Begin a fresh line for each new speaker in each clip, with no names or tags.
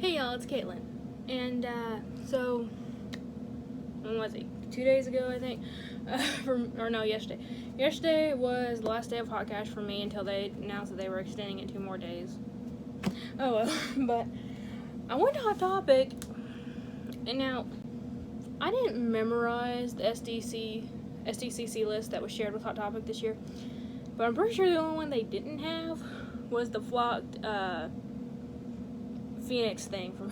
Hey y'all, it's Caitlin. And so, when was it? 2 days ago, I think. Yesterday. Yesterday was the last day of Hot Cash for me until they announced that they were extending it 2 more days. Oh well, but I went to Hot Topic, and now I didn't memorize the SDCC list that was shared with Hot Topic this year, but I'm pretty sure the only one they didn't have was the flocked Phoenix thing from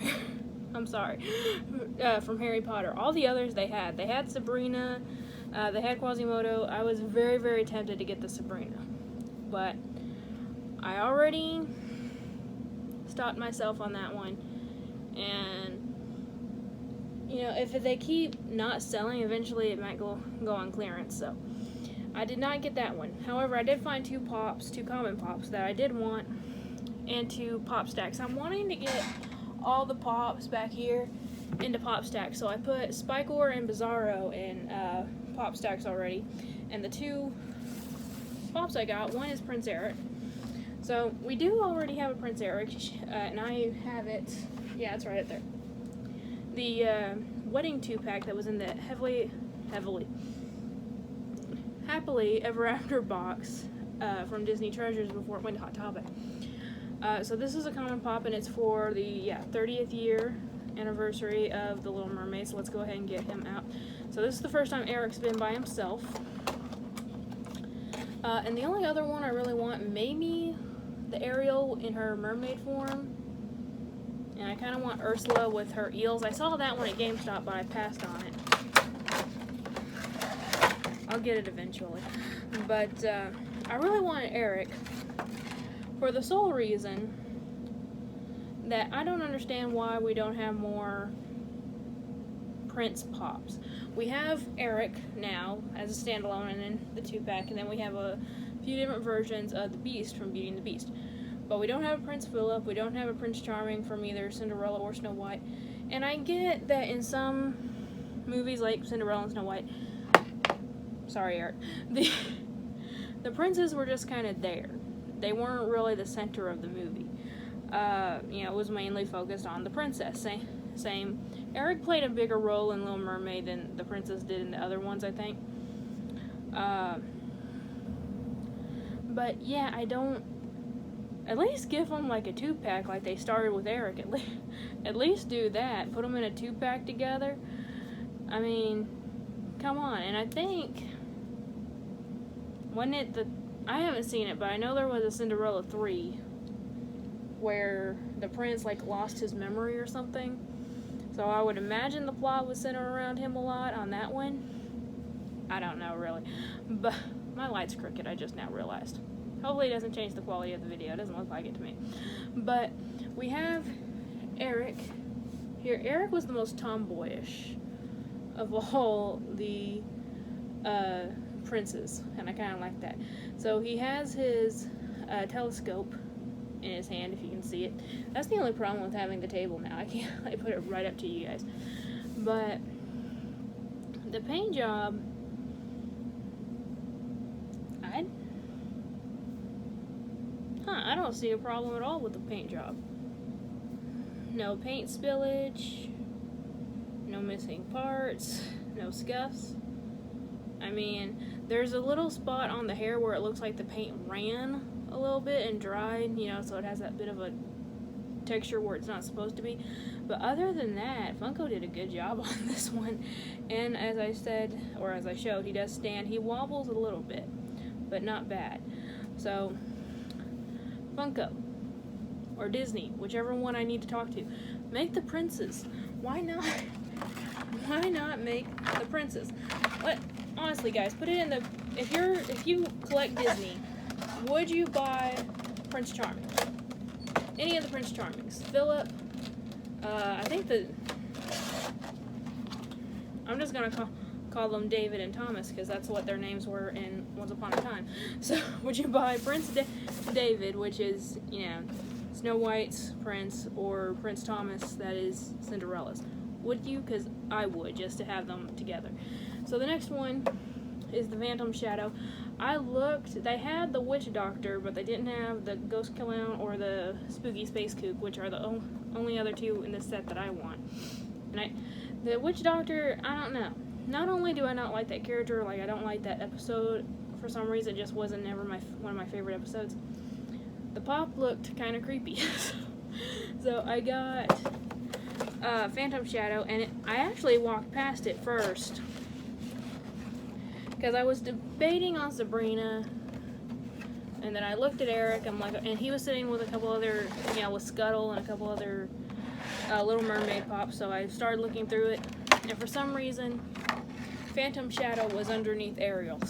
from Harry Potter. All the others they had. They had Sabrina, they had Quasimodo. I was very, very tempted to get the Sabrina, but I already stopped myself on that one. And if they keep not selling, eventually it might go on clearance. So I did not get that one. However, I did find two common pops that I did want, and 2 pop stacks. I'm wanting to get all the pops back here into pop stacks, so I put Spikor and Bizarro in pop stacks already, and the 2 pops I got, one is Prince Eric. So we do already have a Prince Eric, and I have it, yeah, it's right up there. The wedding 2-pack that was in the Happily Ever After box from Disney Treasures before it went to Hot Topic. So this is a common pop, and it's for the 30th year anniversary of The Little Mermaid, so let's go ahead and get him out. So this is the first time Eric's been by himself. And the only other one I really want, maybe the Ariel in her mermaid form. And I kind of want Ursula with her eels. I saw that one at GameStop, but I passed on it. I'll get it eventually. But I really want Eric, for the sole reason that I don't understand why we don't have more Prince Pops. We have Eric now as a standalone and in the 2-pack, and then we have a few different versions of the Beast from Beauty and the Beast. But we don't have a Prince Philip, we don't have a Prince Charming from either Cinderella or Snow White. And I get that in some movies like Cinderella and Snow White, sorry Eric, the princes were just kind of there. They weren't really the center of the movie. It was mainly focused on the princess. Same. Eric played a bigger role in Little Mermaid than the princess did in the other ones, I think. But yeah, I don't. At least give them like a 2-pack, like they started with Eric. At least do that. Put them in a 2-pack together. I mean, come on. And I think, wasn't it I haven't seen it, but I know there was a Cinderella 3 where the prince lost his memory or something. So I would imagine the plot was centered around him a lot on that one. I don't know really, but my light's crooked, I just now realized. Hopefully it doesn't change the quality of the video. It doesn't look like it to me. But we have Eric here. Eric was the most tomboyish of all the princes, and I kind of like that. So he has his telescope in his hand, if you can see it. That's the only problem with having the table now. I put it right up to you guys. But the paint job, I don't see a problem at all with the paint job. No paint spillage, no missing parts, no scuffs. I mean, there's a little spot on the hair where it looks like the paint ran a little bit and dried, so it has that bit of a texture where it's not supposed to be. But other than that, Funko did a good job on this one. And as I said, or as I showed, he does stand. He wobbles a little bit, but not bad. So, Funko, or Disney, whichever one I need to talk to, make the princes. Why not? Why not make the princes? Honestly, guys, put it in the. If you collect Disney, would you buy Prince Charming? Any of the Prince Charmings? Philip. I think I'm just gonna call them David and Thomas because that's what their names were in Once Upon a Time. So, would you buy Prince David, which is Snow White's prince, or Prince Thomas, that is Cinderella's? Would you? Because I would, just to have them together. So the next one is the Phantom Shadow. I looked, they had the Witch Doctor, but they didn't have the Ghost Clown or the Spooky Space Kook, which are the only other two in this set that I want. And the Witch Doctor, I don't know. Not only do I not like that character, like I don't like that episode, for some reason it just wasn't never one of my favorite episodes. The pop looked kind of creepy. So I got Phantom Shadow, and I actually walked past it first because I was debating on Sabrina, and then I looked at Eric. I'm like, and he was sitting with a couple other, with Scuttle and a couple other Little Mermaid pops. So I started looking through it, and for some reason, Phantom Shadow was underneath Ariel.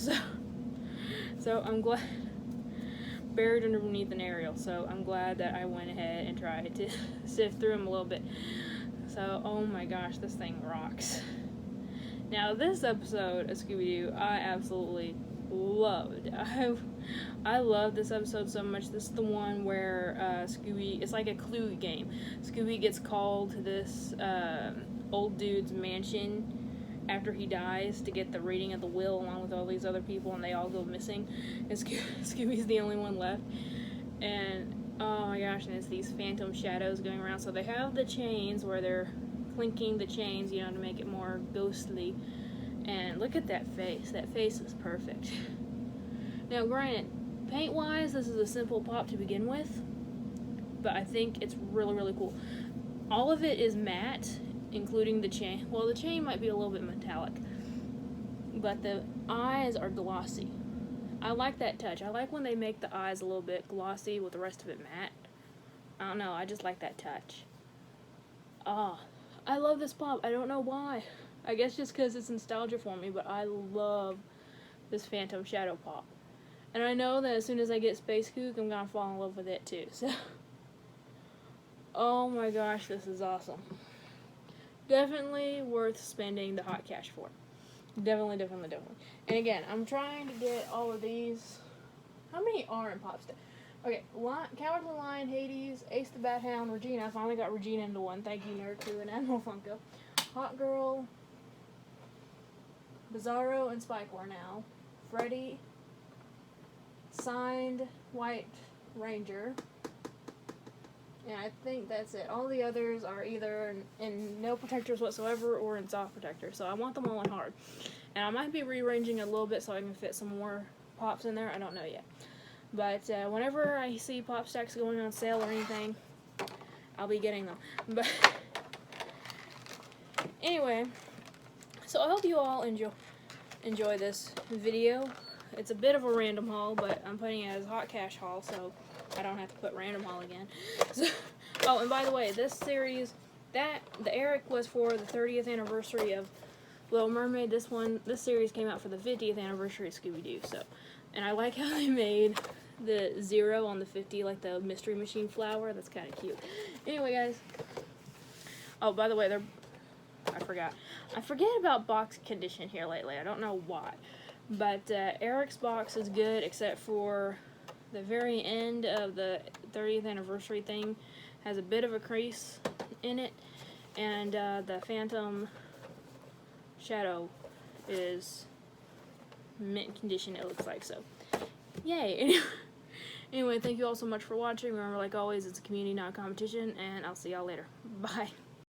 So I'm glad, buried underneath an Ariel. So I'm glad that I went ahead and tried to sift through him a little bit. So, oh my gosh, this thing rocks. Now, this episode of Scooby-Doo, I absolutely loved. I love this episode so much. This is the one where Scooby, it's like a Clue game. Scooby gets called to this old dude's mansion after he dies to get the reading of the will along with all these other people, and they all go missing. And Scooby's the only one left. And oh my gosh, and it's these phantom shadows going around. So they have the chains where they're clinking the chains, to make it more ghostly. And look at that face. That face is perfect. Now, granted, paint-wise, this is a simple pop to begin with, but I think it's really, really cool. All of it is matte, including the chain. Well, the chain might be a little bit metallic, but the eyes are glossy. I like that touch. I like when they make the eyes a little bit glossy with the rest of it matte. I don't know, I just like that touch. I love this pop. I don't know why. I guess just because it's nostalgia for me, but I love this Phantom Shadow pop. And I know that as soon as I get Space Kook, I'm going to fall in love with it too. So, oh my gosh, this is awesome. Definitely worth spending the hot cash for. Definitely. And again, I'm trying to get all of these. How many are in Pop Stack? Okay, Cowardly Lion, Hades, Ace the Bat Hound, Regina. I finally got Regina into one. Thank you, Nerd Crew and Animal Funko. Hot Girl, Bizarro and Spike were now. Freddy, signed White Ranger. And I think that's it. All the others are either in no protectors whatsoever or in soft protectors. So I want them all in hard. And I might be rearranging a little bit so I can fit some more pops in there. I don't know yet. But whenever I see pop stacks going on sale or anything, I'll be getting them. But anyway, so I hope you all enjoy this video. It's a bit of a random haul, but I'm putting it as hot cash haul, so I don't have to put random haul again. So, oh, and by the way, this series, the Eric was for the 30th anniversary of Little Mermaid. This series came out for the 50th anniversary of Scooby-Doo. So, and I like how they made the 0 on the 50, like the Mystery Machine flower. That's kind of cute. Anyway, guys. Oh, by the way, I forget about box condition here lately. I don't know why. But Eric's box is good, except for the very end of the 30th anniversary thing has a bit of a crease in it, and the Phantom Shadow is mint condition, it looks like. So yay. Anyway, thank you all so much for watching. Remember, like always, it's a community, not a competition, and I'll see y'all later. Bye.